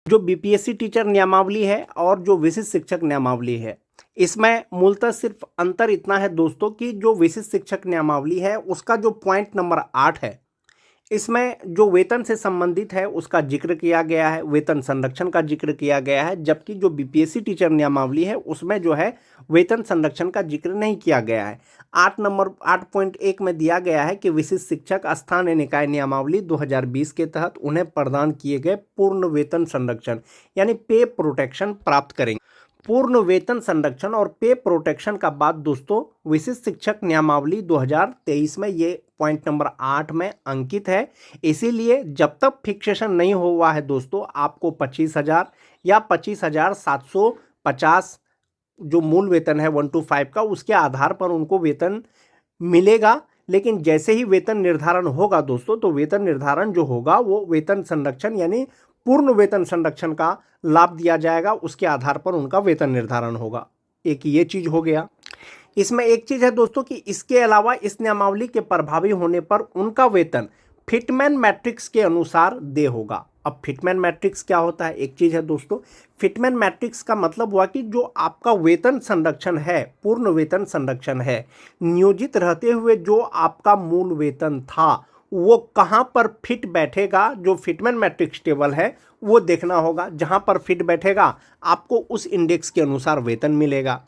जो BPSC teacher नियमावली है और जो विशिष्ट शिक्षक नियमावली है, इसमें मूलतः सिर्फ अंतर इतना है दोस्तों कि जो विशिष्ट शिक्षक नियमावली है उसका जो पॉइंट नंबर 8 है, इसमें जो वेतन से संबंधित है उसका जिक्र किया गया है, वेतन संरक्षण का जिक्र किया गया है, जबकि जो बीपीएससी टीचर नियमावली है उसमें जो है वेतन संरक्षण का जिक्र नहीं किया गया है। 8.1 में दिया गया है कि विशिष्ट शिक्षक स्थानीय निकाय नियमावली 2020 के तहत उन्हें प्रदान किए गए पूर्ण वेतन संरक्षण यानी पे प्रोटेक्शन प्राप्त करेंगे। पूर्ण वेतन संरक्षण और पे प्रोटेक्शन का बात दोस्तों विशिष्ट शिक्षक नियमावली 2023 में ये पॉइंट नंबर 8 में अंकित है। इसीलिए जब तक फिक्सेशन नहीं हुआ है दोस्तों, आपको 25,000 या 25,750 जो मूल वेतन है 125 का, उसके आधार पर उनको वेतन मिलेगा। लेकिन जैसे ही वेतन निर्धारण होगा दोस्तों, तो वेतन निर्धारण जो होगा वो वेतन संरक्षण यानी पूर्ण वेतन संरक्षण का लाभ दिया जाएगा, उसके आधार पर उनका वेतन निर्धारण होगा। एक ये चीज हो गया। इसमें एक चीज है दोस्तों कि इसके अलावा इस नियमावली के प्रभावी होने पर उनका वेतन फिटमैन मैट्रिक्स के अनुसार दे होगा। अब फिटमैन मैट्रिक्स क्या होता है? एक चीज है दोस्तों, फिटमैन मैट्रिक्स का मतलब हुआ कि जो आपका वेतन संरक्षण है, पूर्ण वेतन संरक्षण है, नियोजित रहते हुए जो आपका मूल वेतन था वो कहाँ पर फिट बैठेगा, जो फिटमैन मैट्रिक्स टेबल है वो देखना होगा। जहाँ पर फिट बैठेगा आपको उस इंडेक्स के अनुसार वेतन मिलेगा।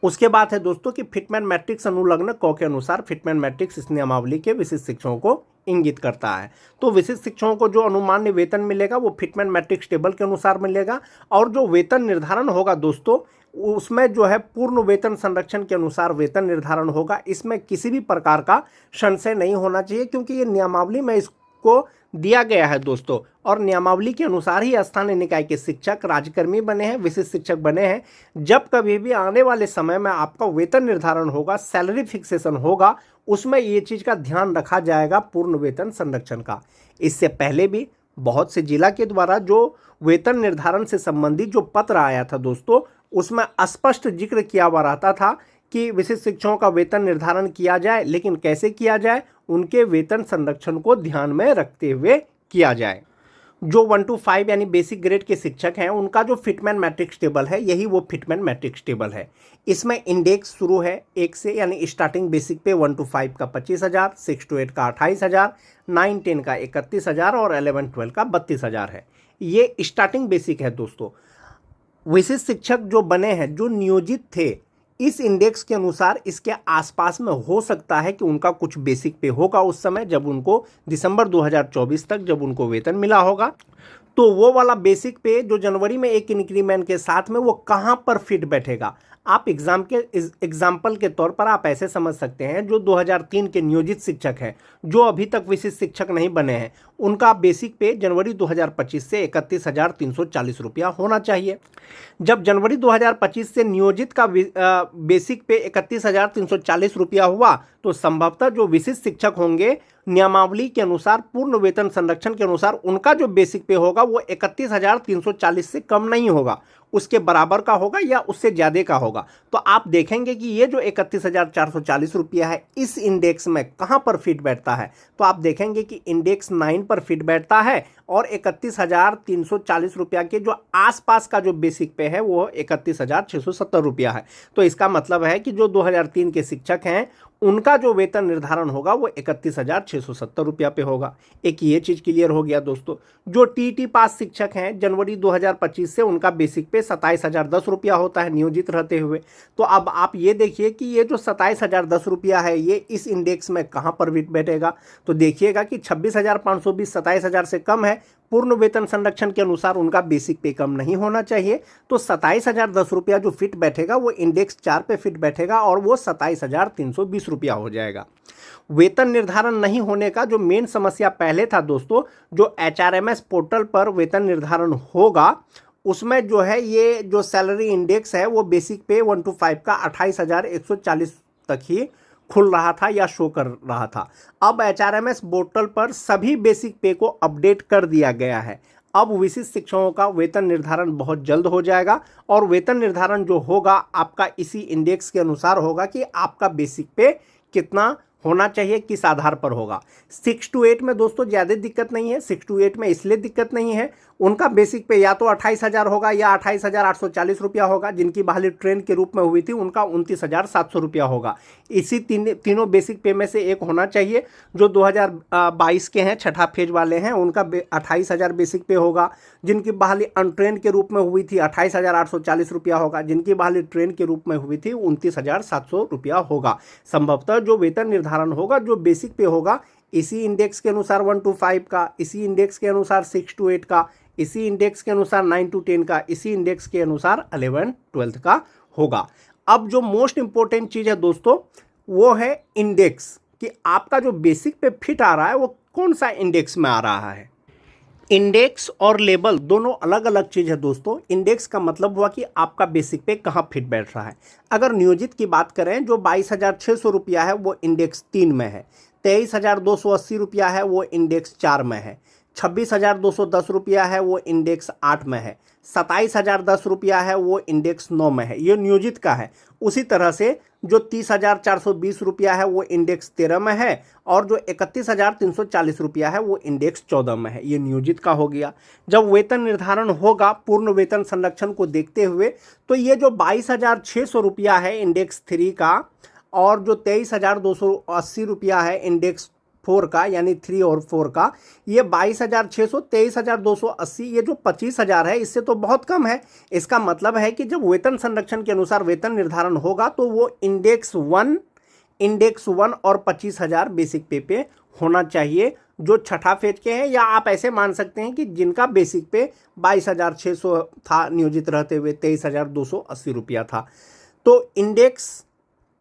उसके बाद है दोस्तों कि फिटमैन मैट्रिक्स अनुलग्न क के अनुसार फिटमैन मैट्रिक्स इस नियमावली के विशिष्ट शिक्षकों को इंगित करता है। तो विशिष्ट शिक्षकों को जो अनुमान्य वेतन मिलेगा वो फिटमैन मैट्रिक्स टेबल के अनुसार मिलेगा, और जो वेतन निर्धारण होगा दोस्तों उसमें जो है पूर्ण वेतन संरक्षण के अनुसार वेतन निर्धारण होगा। इसमें किसी भी प्रकार का संशय नहीं होना चाहिए, क्योंकि ये नियमावली में इसको दिया गया है दोस्तों, और नियमावली के अनुसार ही स्थानीय निकाय के शिक्षक राज्यकर्मी बने हैं, विशिष्ट शिक्षक बने हैं। जब कभी भी आने वाले समय में आपका वेतन निर्धारण होगा, सैलरी फिक्सेशन होगा, उसमें ये चीज़ का ध्यान रखा जाएगा पूर्ण वेतन संरक्षण का। इससे पहले भी बहुत से जिला के द्वारा जो वेतन निर्धारण से संबंधित जो पत्र आया था दोस्तों, उसमें स्पष्ट जिक्र किया हुआ रहता था कि विशिष्ट शिक्षकों का वेतन निर्धारण किया जाए, लेकिन कैसे किया जाए, उनके वेतन संरक्षण को ध्यान में रखते हुए किया जाए। जो 1 to 5 यानी बेसिक ग्रेड के शिक्षक हैं उनका जो फिटमैन मैट्रिक्स टेबल है, यही वो फिटमैन मैट्रिक्स टेबल है। इसमें इंडेक्स शुरू है 1 से, यानी स्टार्टिंग बेसिक पे 1 to 5 का 25,000, 6 to 8 का 28,000, 9 10 का 31,000 और 11 12 का 32,000 है। ये स्टार्टिंग बेसिक है दोस्तों। विशिष्ट शिक्षक जो बने हैं, जो नियोजित थे, इस इंडेक्स के अनुसार इसके आसपास में हो सकता है कि उनका कुछ बेसिक पे होगा उस समय, जब उनको दिसंबर 2024 तक जब उनको वेतन मिला होगा, तो वो वाला बेसिक पे जो जनवरी में एक इंक्रीमेंट के साथ में वो कहाँ पर फिट बैठेगा। आप एग्जाम्पल के तौर पर आप ऐसे समझ सकते हैं, जो 2003 के नियोजित शिक्षक हैं, जो अभी तक विशिष्ट शिक्षक नहीं बने हैं, उनका बेसिक पे जनवरी 2025 से 31,340 रुपया होना चाहिए। जब जनवरी 2025 से नियोजित का बेसिक पे 31,340 रुपया हुआ, तो संभवतः जो विशिष्ट शिक्षक होंगे नियमावली के अनुसार पूर्ण वेतन संरक्षण के अनुसार उनका जो बेसिक पे होगा वो 31,340 से कम नहीं होगा, उसके बराबर का होगा या उससे ज़्यादा का होगा। तो आप देखेंगे कि ये जो 31,440 रुपया है इस इंडेक्स में कहाँ पर फिट बैठता है, तो आप देखेंगे कि इंडेक्स 9 पर फिट बैठता है, और 31,340 रुपया के जो आसपास का जो बेसिक पे है वो 31,670 रुपया है। तो इसका मतलब है कि जो 2003 के शिक्षक हैं उनका जो वेतन निर्धारण होगा वो 31,670 रुपया पे होगा। एक ये चीज़ क्लियर हो गया दोस्तों। जो टीटी पास शिक्षक हैं जनवरी 2025 से उनका बेसिक पे 27,010 रुपया होता है नियोजित रहते हुए। तो अब आप ये देखिए कि ये जो 27,010 रुपया है ये इस इंडेक्स में कहाँ पर फिट बैठेगा, तो देखिएगा कि 26,520 27,000 से कम है। पूर्ण वेतन संरक्षण के अनुसार उनका बेसिक पे कम नहीं होना चाहिए, तो 27,010 रुपया जो फिट बैठेगा वो इंडेक्स 4 पे फिट बैठेगा, और वो 27,320 रुपया हो जाएगा। वेतन निर्धारण नहीं होने का जो मेन समस्या पहले था दोस्तों, जो HRMS पोर्टल पर वेतन निर्धारण होगा उसमें जो है ये जो सैलरी इंडेक्स है वो बेसिक पे 1 to 5 का 28,140 तक ही खुल रहा था या शो कर रहा था। अब HRMS पोर्टल पर सभी बेसिक पे को अपडेट कर दिया गया है। अब विशिष्ट शिक्षकों का वेतन निर्धारण बहुत जल्द हो जाएगा, और वेतन निर्धारण जो होगा आपका इसी इंडेक्स के अनुसार होगा कि आपका बेसिक पे कितना होना चाहिए, किस आधार पर होगा। 6 to 8 में दोस्तों ज़्यादा दिक्कत नहीं है। 6 to 8 में इसलिए दिक्कत नहीं है, उनका बेसिक पे या तो 28,000 होगा या 28,840 रुपया होगा। जिनकी बहाली ट्रेन के रूप में हुई थी उनका 29,700 रुपया होगा। इसी तीनों बेसिक पे में से एक होना चाहिए। जो 2022 के हैं, छठा फेज वाले हैं, उनका 28,000 बेसिक पे होगा। जिनकी बहाली अनट्रेन के रूप में हुई थी 28,840 रुपया होगा। जिनकी बहाली ट्रेन के रूप में हुई थी 29,700 रुपया होगा। संभवतः जो वेतन निर्धारण होगा, जो बेसिक पे होगा, इसी इंडेक्स के अनुसार 1 to 5 का, इसी इंडेक्स के अनुसार 6 to 8 का, इसी इंडेक्स के अनुसार 9 to 10 का, इसी इंडेक्स के अनुसार 11 12 का होगा। अब जो मोस्ट इंपॉर्टेंट चीज़ है दोस्तों, वो है इंडेक्स, कि आपका जो बेसिक पे फिट आ रहा है वो कौन सा इंडेक्स में आ रहा है। इंडेक्स और लेबल दोनों अलग अलग चीज़ है दोस्तों। इंडेक्स का मतलब हुआ कि आपका बेसिक पे कहाँ फिट बैठ रहा है। अगर नियोजित की बात करें, जो 22,600 रुपया है वो इंडेक्स 3 में है। 23,280 रुपया है वो इंडेक्स 4 में है। 26,210 रुपया है वो इंडेक्स 8 में है। 27,010 रुपया है वो इंडेक्स 9 में है। ये नियोजित का है। उसी तरह से जो 30,420 रुपया है वो इंडेक्स 13 में है, और जो 31,340 रुपया है वो इंडेक्स 14 में है। ये नियोजित का हो गया। जब वेतन निर्धारण होगा पूर्ण वेतन संरक्षण को देखते हुए, तो ये जो 22,600 रुपया है इंडेक्स 3 का, और जो 23,280 रुपया है इंडेक्स 4 का, यानी 3 और 4 का, ये 22,600, 23,280, ये जो 25,000 है, इससे तो बहुत कम है। इसका मतलब है कि जब वेतन संरक्षण के अनुसार वेतन निर्धारण होगा तो वो इंडेक्स 1 और 25,000 बेसिक पे होना चाहिए, जो छठा फेज के हैं। या आप ऐसे मान सकते हैं कि जिनका बेसिक पे 22,600 था नियोजित रहते हुए 23,280 रुपया था। तो इंडेक्स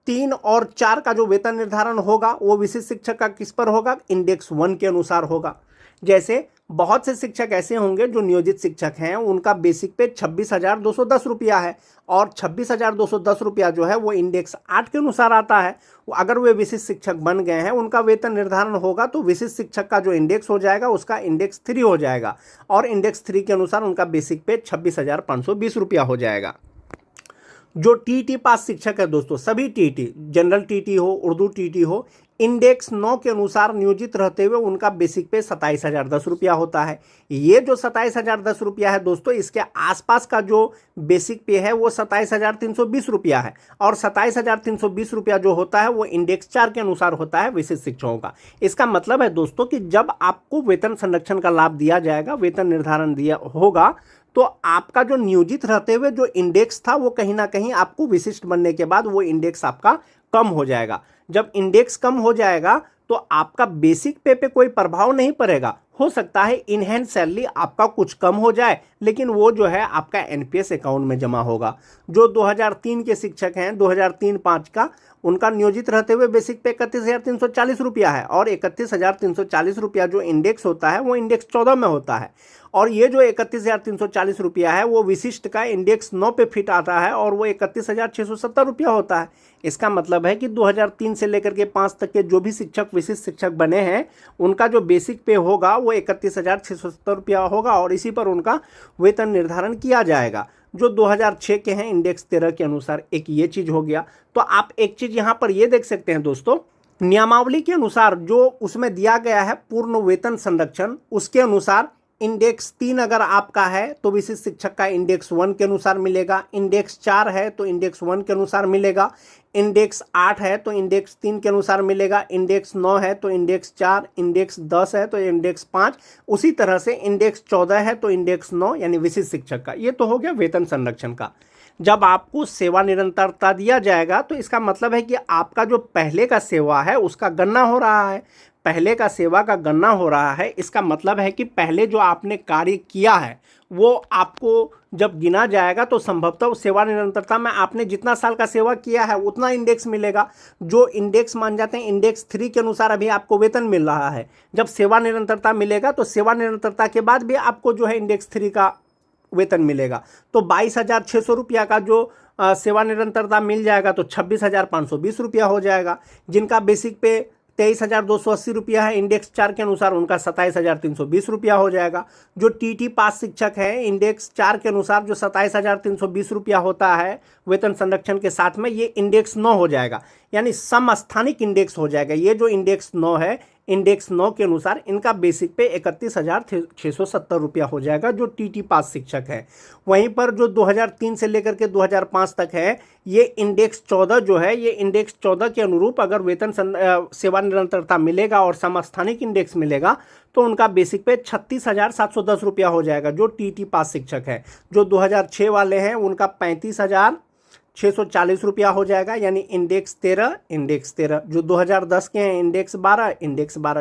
3 और 4 का जो वेतन निर्धारण होगा वो विशिष्ट शिक्षक का किस पर होगा, इंडेक्स 1 के अनुसार होगा। जैसे बहुत से शिक्षक ऐसे होंगे जो नियोजित शिक्षक हैं, उनका बेसिक पे 26,210 रुपया है, और 26,210 रुपया जो है वो इंडेक्स 8 के अनुसार आता है। अगर वे विशिष्ट शिक्षक बन गए हैं, उनका वेतन निर्धारण होगा तो विशिष्ट शिक्षक का जो इंडेक्स हो जाएगा उसका इंडेक्स 3 हो जाएगा, और इंडेक्स 3 के अनुसार उनका बेसिक पे 26,520 रुपया हो जाएगा। जो टीटी पास शिक्षक है दोस्तों, सभी टीटी, जनरल टीटी हो, उर्दू टीटी हो, इंडेक्स 9 के अनुसार नियोजित रहते हुए उनका बेसिक पे 27,010 रुपया होता है। ये जो 27,010 रुपया है दोस्तों, इसके आसपास का जो बेसिक पे है वो 27,320 रुपया है, और 27,320 रुपया जो होता है वो इंडेक्स 4 के अनुसार होता है विशिष्ट शिक्षकों का। इसका मतलब है दोस्तों कि जब आपको वेतन संरक्षण का लाभ दिया जाएगा, वेतन निर्धारण दिया होगा, तो आपका जो नियोजित रहते हुए जो इंडेक्स था वो कहीं ना कहीं आपको विशिष्ट बनने के बाद वो इंडेक्स आपका कम हो जाएगा। जब इंडेक्स कम हो जाएगा तो आपका बेसिक पे कोई प्रभाव नहीं पड़ेगा। हो सकता है इन हैंड सैलरी आपका कुछ कम हो जाए, लेकिन वो जो है आपका एनपीएस अकाउंट में जमा होगा। जो 2003 के शिक्षक हैं, 2003-5 का, उनका नियोजित रहते हुए बेसिक पे 31,340 रुपया है, और 31,340 रुपया जो इंडेक्स होता है वो इंडेक्स 14 में होता है। और ये जो 31,340 रुपया है वो विशिष्ट का इंडेक्स 9 पे फिट आता है, और वो 31,670 रुपया होता है। इसका मतलब है कि 2003 से लेकर के 5 तक के जो भी शिक्षक विशिष्ट शिक्षक बने हैं, उनका जो बेसिक पे होगा वो 31,670 रुपया होगा, और इसी पर उनका वेतन निर्धारण किया जाएगा। जो 2006 के हैं इंडेक्स 13 के अनुसार, एक ये चीज़ हो गया। तो आप एक चीज़ यहाँ पर ये देख सकते हैं दोस्तों, नियमावली के अनुसार जो उसमें दिया गया है पूर्ण वेतन संरक्षण, उसके अनुसार इंडेक्स 3 अगर आपका है तो विशिष्ट शिक्षक का इंडेक्स 1 के अनुसार मिलेगा। इंडेक्स 4 है तो इंडेक्स 1 के अनुसार मिलेगा। इंडेक्स 8 है तो इंडेक्स 3 के अनुसार मिलेगा। इंडेक्स 9 है तो इंडेक्स 4, इंडेक्स 10 है तो इंडेक्स 5, उसी तरह से इंडेक्स 14 है तो इंडेक्स 9, यानी विशिष्ट शिक्षक का। ये तो हो गया वेतन संरक्षण का। जब आपको सेवा निरंतरता दिया जाएगा तो इसका मतलब है कि आपका जो पहले का सेवा है उसका गणना हो रहा है। पहले का सेवा का गणना हो रहा है, इसका मतलब है कि पहले जो आपने कार्य किया है वो आपको जब गिना जाएगा तो संभवतः सेवा निरंतरता में आपने जितना साल का सेवा किया है उतना इंडेक्स मिलेगा। जो इंडेक्स मान जाते हैं इंडेक्स 3 के अनुसार अभी आपको वेतन मिल रहा है, जब सेवा निरंतरता मिलेगा तो सेवा निरंतरता के बाद भी आपको जो है इंडेक्स 3 का वेतन मिलेगा। तो 22,600 रुपया का जो सेवा निरंतरता मिल जाएगा तो 26,520 रुपया हो जाएगा। जिनका बेसिक पे 23,280 रुपया है। इंडेक्स 4 के अनुसार उनका 27,320 रुपया हो जाएगा। जो टीटी पास शिक्षक है इंडेक्स 4 के अनुसार जो 27,320 रुपया होता है वेतन संरक्षण के साथ में, ये इंडेक्स 9 हो जाएगा, यानी समस्थानिक इंडेक्स हो जाएगा। ये जो इंडेक्स 9 है, इंडेक्स 9 के अनुसार इनका बेसिक पे 31,670 रुपया हो जाएगा जो टीटी पास शिक्षक है। वहीं पर जो 2003 से लेकर के 2005 तक है, ये इंडेक्स 14 जो है, ये इंडेक्स 14 के अनुरूप अगर वेतन सेवा निरंतरता मिलेगा और समस्थानिक इंडेक्स मिलेगा तो उनका बेसिक पे 36,710 रुपया हो जाएगा जो टीटी पास शिक्षक है। जो 2006 वाले हैं उनका 35,640 रुपया हो जाएगा, यानी इंडेक्स 13। जो 2010 के हैं इंडेक्स 12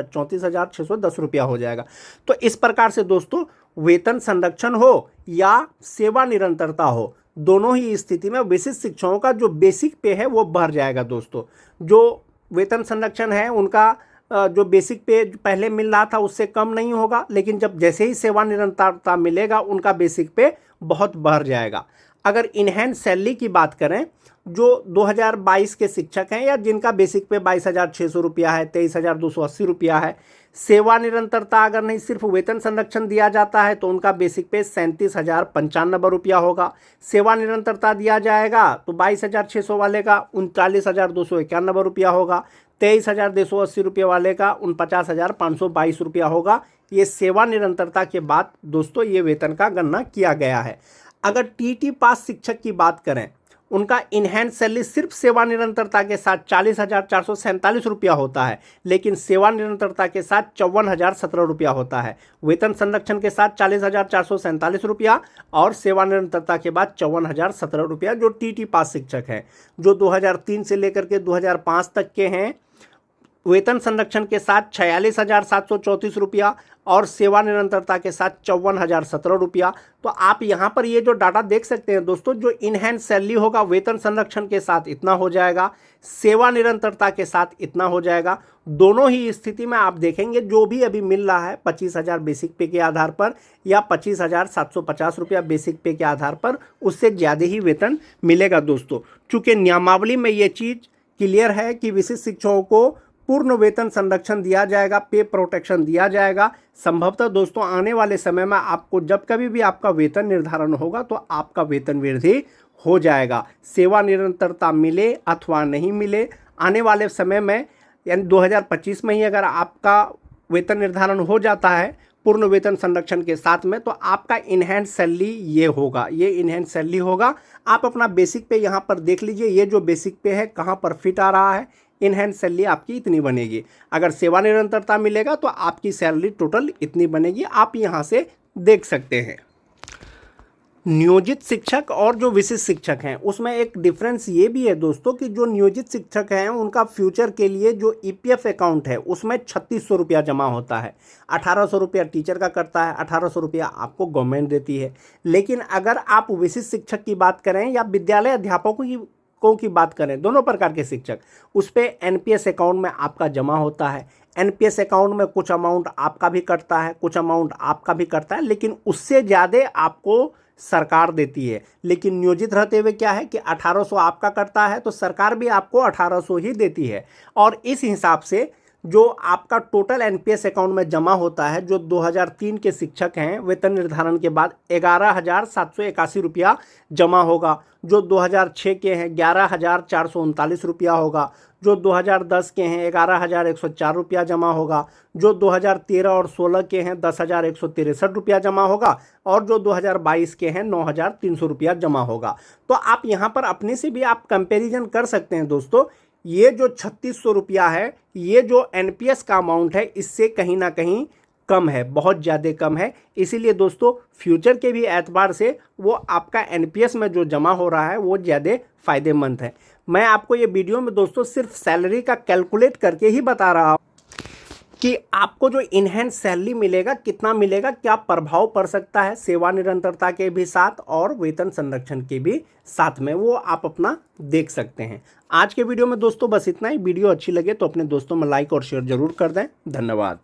34,610 रुपया हो जाएगा। तो इस प्रकार से दोस्तों वेतन संरक्षण हो या सेवा निरंतरता हो, दोनों ही स्थिति में विशिष्ट शिक्षकों का जो बेसिक पे है वो बढ़ जाएगा दोस्तों। जो वेतन संरक्षण है उनका जो बेसिक पे पहले मिल रहा था उससे कम नहीं होगा, लेकिन जब जैसे ही सेवा निरंतरता मिलेगा उनका बेसिक पे बहुत बढ़ जाएगा। अगर इनहैंस सैलरी की बात करें, जो 2022 के शिक्षक हैं या जिनका बेसिक पे 22,600 रुपया है, 23,280 रुपया है, सेवा निरंतरता अगर नहीं सिर्फ वेतन संरक्षण दिया जाता है तो उनका बेसिक पे 37,095 रुपया होगा। सेवा निरंतरता दिया जाएगा तो 22,600 वाले का 39,291 रुपया होगा। 23,280 रुपये वाले का 49,522 रुपया होगा। ये सेवा निरंतरता के बाद दोस्तों ये वेतन का गणना किया गया है। अगर टीटी पास शिक्षक की बात करें, उनका इनहैंस सैलरी सिर्फ सेवा निरंतरता के साथ 40,447 रुपया होता है, लेकिन सेवा निरंतरता के साथ 54,017 रुपया होता है। वेतन संरक्षण के साथ 40,447 रुपया और सेवा निरंतरता के बाद 54,017 रुपया जो टीटी पास शिक्षक है। जो 2003 से लेकर के 2005 तक के हैं, वेतन संरक्षण के साथ 46,734 रुपया और सेवा निरंतरता के साथ 54,017 रुपया। तो आप यहाँ पर ये जो डाटा देख सकते हैं दोस्तों, जो इनहैंस सैलरी होगा वेतन संरक्षण के साथ इतना हो जाएगा, सेवा निरंतरता के साथ इतना हो जाएगा। दोनों ही स्थिति में आप देखेंगे जो भी अभी मिल रहा है 25,000 बेसिक पे के आधार पर या 25,750 रुपया बेसिक पे के आधार पर, उससे ज़्यादा ही वेतन मिलेगा दोस्तों। चूँकि नियमावली में ये चीज़ क्लियर है कि विशिष्ट शिक्षकों को पूर्ण वेतन संरक्षण दिया जाएगा, पे प्रोटेक्शन दिया जाएगा। संभवतः दोस्तों आने वाले समय में आपको जब कभी भी आपका वेतन निर्धारण होगा तो आपका वेतन वृद्धि हो जाएगा। सेवा निरंतरता मिले अथवा नहीं मिले, आने वाले समय में यानी 2025 में ही अगर आपका वेतन निर्धारण हो जाता है पूर्ण वेतन संरक्षण के साथ में, तो आपका इनहैंस सैलरी ये होगा, ये इनहैंस सैलरी होगा। आप अपना बेसिक पे यहाँ पर देख लीजिए, ये जो बेसिक पे है कहाँ पर फिट आ रहा है, इनहैंस सैलरी आपकी इतनी बनेगी। अगर सेवा निरंतरता मिलेगा तो आपकी सैलरी टोटल इतनी बनेगी, आप यहाँ से देख सकते हैं। नियोजित शिक्षक और जो विशिष्ट शिक्षक हैं उसमें एक डिफरेंस ये भी है दोस्तों कि जो नियोजित शिक्षक हैं उनका फ्यूचर के लिए जो ईपीएफ अकाउंट है उसमें 3600 रुपया जमा होता है। 1800 रुपया टीचर का करता है, 1800 रुपया आपको गवर्नमेंट देती है। लेकिन अगर आप विशिष्ट शिक्षक की बात करें या विद्यालय अध्यापकों की बात करें, दोनों प्रकार के शिक्षक, उस पर एनपीएस अकाउंट में आपका जमा होता है। एनपीएस अकाउंट में कुछ अमाउंट आपका भी कटता है, कुछ अमाउंट आपका भी कटता है, लेकिन उससे ज़्यादा आपको सरकार देती है। लेकिन नियोजित रहते हुए क्या है कि 1800 आपका कटता है तो सरकार भी आपको 1800 ही देती है। और इस हिसाब से जो आपका टोटल एनपीएस अकाउंट में जमा होता है, जो 2003 के शिक्षक हैं वेतन निर्धारण के बाद 11,781 रुपया जमा होगा। जो 2006 के हैं 11,439 रुपया होगा। जो 2010 के हैं 11,104 रुपया जमा होगा। जो 2013 और 16 के हैं 10,163 रुपया जमा होगा। और जो 2022 के हैं 9,300 रुपया जमा होगा। तो आप यहाँ पर अपने से भी आप कंपैरिजन कर सकते हैं दोस्तों। ये जो 3600 रुपया है, ये जो एनपीएस का अमाउंट है, इससे कहीं ना कहीं कम है, बहुत ज़्यादा कम है। इसीलिए दोस्तों फ्यूचर के भी एतबार से वो आपका एनपीएस में जो जमा हो रहा है वो ज़्यादा फ़ायदेमंद है। मैं आपको ये वीडियो में दोस्तों सिर्फ सैलरी का कैलकुलेट करके ही बता रहा हूँ कि आपको जो इनहैंस सैलरी मिलेगा कितना मिलेगा, क्या प्रभाव पड़ सकता है सेवा निरंतरता के भी साथ और वेतन संरक्षण के भी साथ में, वो आप अपना देख सकते हैं। आज के वीडियो में दोस्तों बस इतना ही। वीडियो अच्छी लगे तो अपने दोस्तों में लाइक और शेयर जरूर कर दें। धन्यवाद।